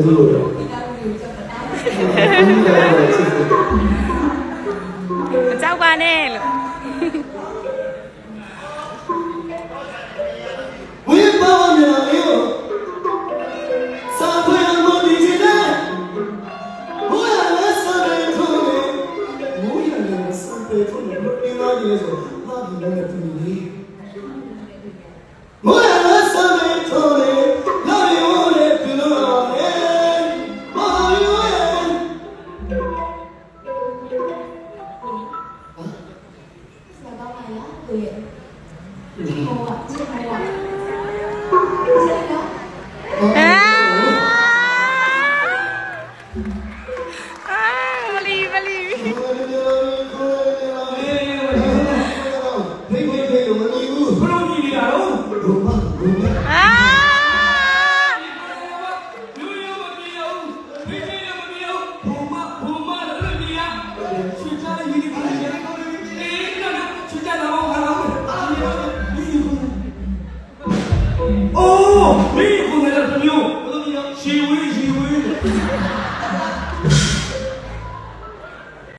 သူလို့တော့မကြောက်ပါနဲ့လို့ဝိပါဝနာရောစာဖွင့်မဒီချင်တဲ့ဘုရားလည်းစာပေထုံးတယ်ဘုရားလည်းစာပေထုံးတယ်ဒီလိုကြီးဆိုဘာဒီလိုလဲသူကြီးဘုရားလည်းစာပေထုံးတယ်လာရောလေသူလို့လေဘာရောလေမလီဘယ်လိုကြီးနေတာတော့